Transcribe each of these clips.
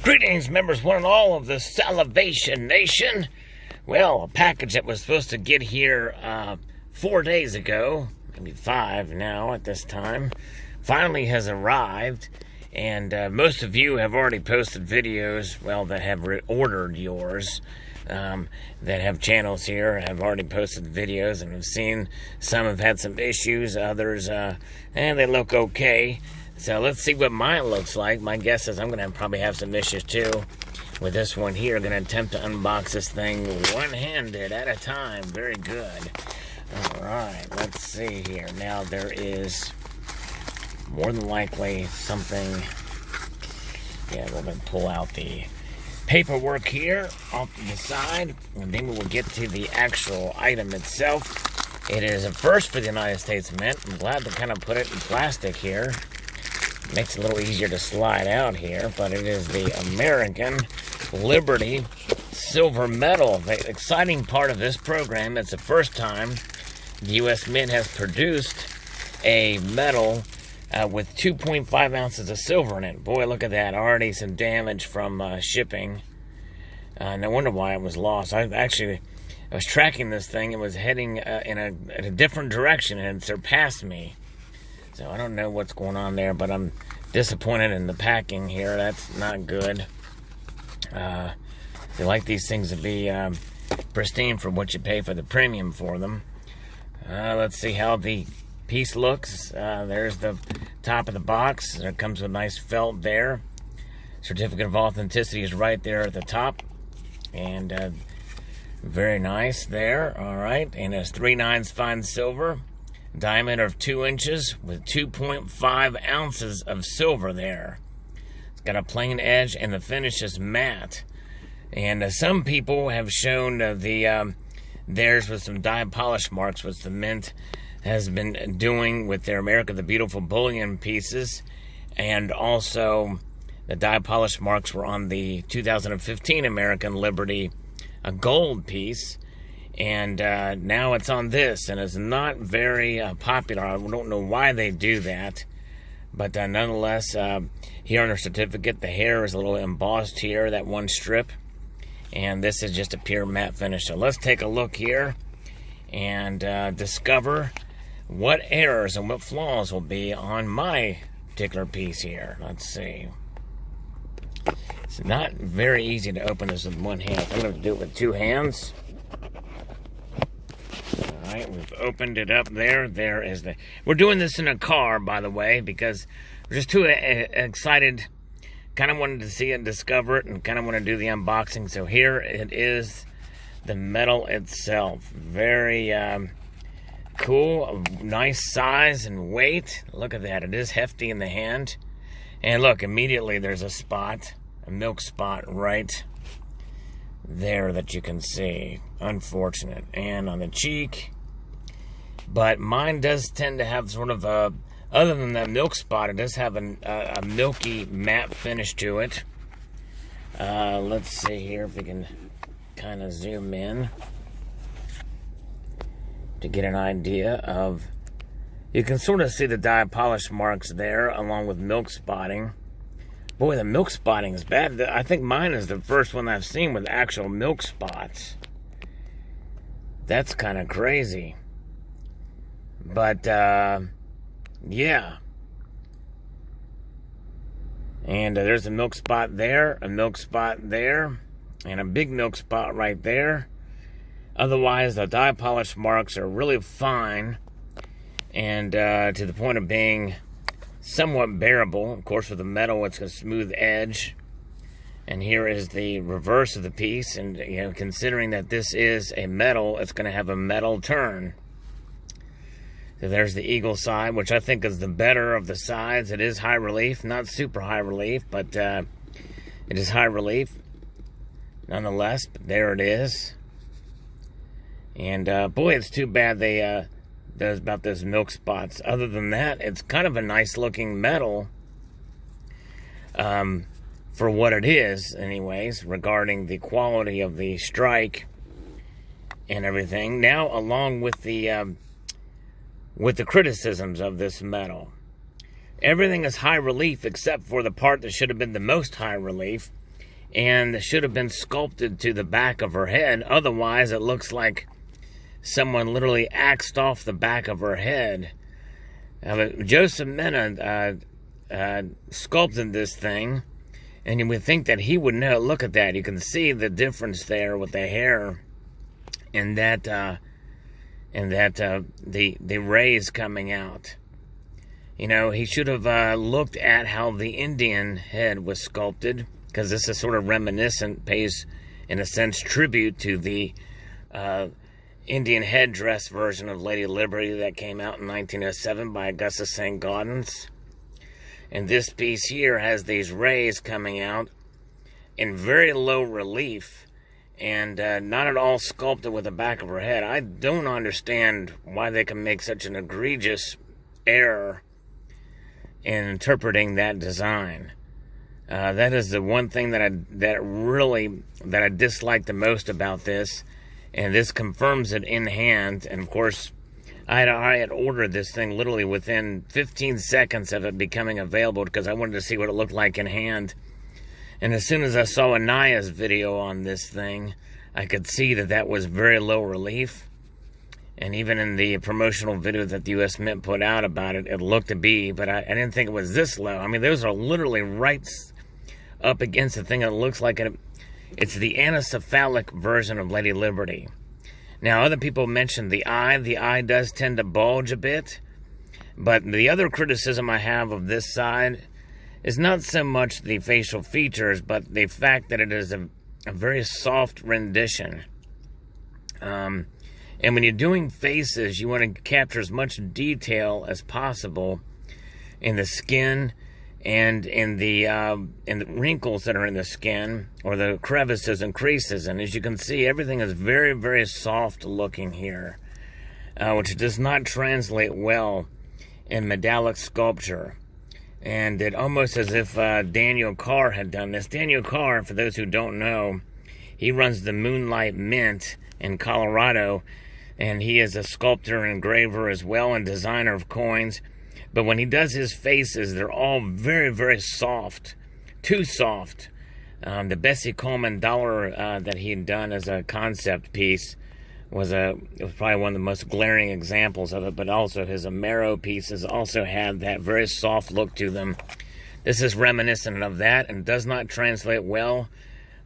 Greetings, members, one and all of the Salivation Nation. Well, a package that was supposed to get here 4 days ago, maybe 5 now at this time, finally has arrived. And most of you have already posted videos, well, that have ordered yours, that have channels here, have already posted videos and have seen. Some have had some issues, others, they look okay. So let's see what mine looks like. My guess is I'm going to probably have some issues too with this one here. I'm going to attempt to unbox this thing one-handed at a time. Very good. All right, let's see here. Now there is more than likely something. Yeah, we're going to pull out the paperwork here off to the side, and then we will get to the actual item itself. It is a first for the United States Mint. I'm glad to kind of put it in plastic here. Makes it a little easier to slide out here, but it is the American Liberty Silver Metal. The exciting part of this program, it's the first time the U.S. Mint has produced a metal with 2.5 ounces of silver in it. Boy, look at that. Already some damage from shipping. No wonder why it was lost. I was tracking this thing. It was heading in a different direction, and it surpassed me. So I don't know what's going on there, but I'm disappointed in the packing here. That's not good. They like these things to be pristine for what you pay for the premium for them. Let's see how the piece looks. There's the top of the box. There comes with a nice felt there. Certificate of authenticity is right there at the top. And very nice there. All right. And it's 3/9 fine silver. Diameter of 2 inches with 2.5 ounces of silver there. It's got a plain edge and the finish is matte. And some people have shown theirs with some dye polish marks, which the Mint has been doing with their America the Beautiful bullion pieces. And also the dye polish marks were on the 2015 American Liberty gold piece. And now it's on this, and it's not very popular. I don't know why they do that, but nonetheless, here on the certificate, the hair is a little embossed here, that one strip, and this is just a pure matte finish. So let's take a look here and discover what errors and what flaws will be on my particular piece here. Let's see. It's not very easy to open this with one hand. I'm going to do it with 2 hands. Alright, we've opened it up there. There is the... We're doing this in a car, by the way, because we're just too excited. Kind of wanted to see it and discover it, and kind of want to do the unboxing. So here it is, the metal itself. Very cool, nice size and weight. Look at that. It is hefty in the hand. And look, immediately there's a spot, a milk spot right there that you can see. Unfortunate. And on the cheek. But mine does tend to have sort of a, other than that milk spot, it does have a milky matte finish to it. Let's see here if we can kind of zoom in to get an idea of, you can sort of see the dye polish marks there along with milk spotting. Boy, the milk spotting is bad. I think mine is the first one I've seen with actual milk spots. That's kind of crazy. But, yeah. And there's a milk spot there, a milk spot there, and a big milk spot right there. Otherwise, the dye polish marks are really fine and to the point of being somewhat bearable. Of course, with the metal, it's a smooth edge. And here is the reverse of the piece. And, you know, considering that this is a metal, it's going to have a metal turn. So there's the eagle side, which I think is the better of the sides. It is high relief, not super high relief, but it is high relief nonetheless. But there it is. And boy, it's too bad they there's about those milk spots. Other than that, it's kind of a nice looking metal for what it is, anyways, regarding the quality of the strike and everything. Now, along with the criticisms of this metal, everything is high relief except for the part that should have been the most high relief, and should have been sculpted to the back of her head. Otherwise, it looks like someone literally axed off the back of her head. Joseph Mena sculpted this thing, and you would think that he would know. Look at that. You can see the difference there with the hair and that the rays coming out. You know, he should have looked at how the Indian head was sculpted, because this is sort of reminiscent, pays, in a sense, tribute to the Indian headdress version of Lady Liberty that came out in 1907 by Augustus St. Gaudens. And this piece here has these rays coming out in very low relief, and not at all sculpted with the back of her head. I don't understand why they can make such an egregious error in interpreting that design. That is the one thing that I dislike the most about this, and this confirms it in hand. And of course, I had ordered this thing literally within 15 seconds of it becoming available, because I wanted to see what it looked like in hand. And as soon as I saw Anaya's video on this thing, I could see that that was very low relief. And even in the promotional video that the U.S. Mint put out about it, it looked to be, but I didn't think it was this low. I mean, those are literally right up against the thing. It looks like it's the anencephalic version of Lady Liberty. Now, other people mentioned the eye. The eye does tend to bulge a bit. But the other criticism I have of this side is not so much the facial features, but the fact that it is a very soft rendition. And when you're doing faces, you want to capture as much detail as possible in the skin and in the wrinkles that are in the skin, or the crevices and creases. And as you can see, everything is very, very soft looking here, which does not translate well in medallic sculpture. And it almost as if Daniel Carr had done this. Daniel Carr, for those who don't know, he runs the Moonlight Mint in Colorado, and he is a sculptor and engraver as well, and designer of coins. But when he does his faces, they're all very, very soft. Too soft. The Bessie Coleman dollar that he had done as a concept piece was probably one of the most glaring examples of it, but also his Amero pieces also had that very soft look to them. This is reminiscent of that and does not translate well.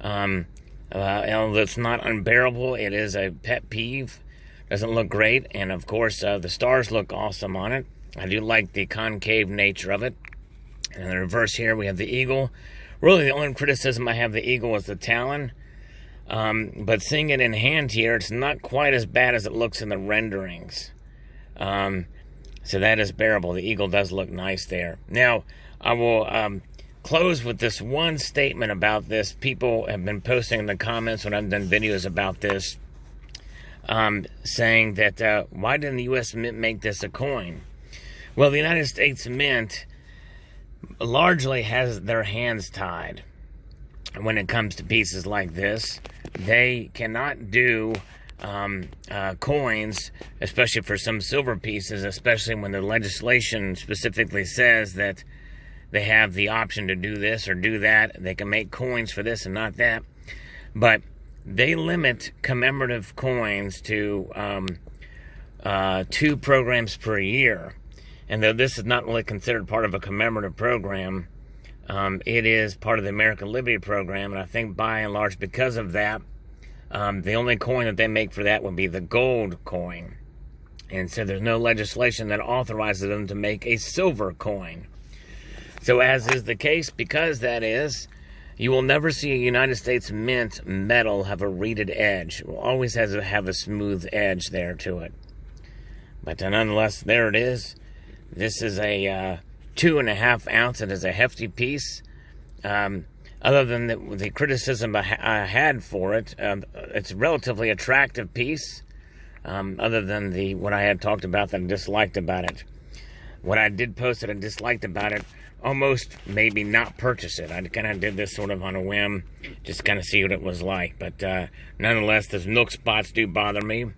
It's not unbearable. It is a pet peeve. Doesn't look great. And of course, the stars look awesome on it. I do like the concave nature of it. And in the reverse here, we have the eagle. Really, the only criticism I have of the eagle is the talon. But seeing it in hand here, it's not quite as bad as it looks in the renderings. So that is bearable. The eagle does look nice there. Now, I will close with this one statement about this. People have been posting in the comments when I've done videos about this, saying that, why didn't the U.S. Mint make this a coin? Well, the United States Mint largely has their hands tied when it comes to pieces like this. They cannot do coins, especially for some silver pieces, especially when the legislation specifically says that they have the option to do this or do that. They can make coins for this and not that. But they limit commemorative coins to 2 programs per year. And though this is not really considered part of a commemorative program, it is part of the American Liberty program, and I think by and large because of that, the only coin that they make for that would be the gold coin. And so there's no legislation that authorizes them to make a silver coin. So as is the case, because that is, you will never see a United States Mint metal have a reeded edge. It will always have a smooth edge there to it. But nonetheless, there it is. This is a 2.5 ounce. It is a hefty piece. Other than the criticism I had for it, it's a relatively attractive piece. Other than what I had talked about that I disliked about it. What I did post that I disliked about it almost made me not purchase it. I kind of did this sort of on a whim, just kind of see what it was like. But nonetheless, those nook spots do bother me.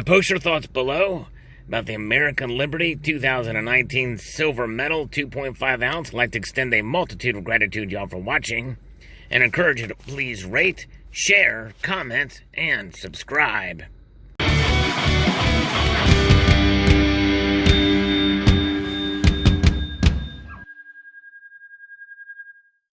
Post your thoughts below about the American Liberty 2019 silver medal 2.5 ounce. I'd like to extend a multitude of gratitude, y'all, for watching. and encourage you to please rate, share, comment, and subscribe.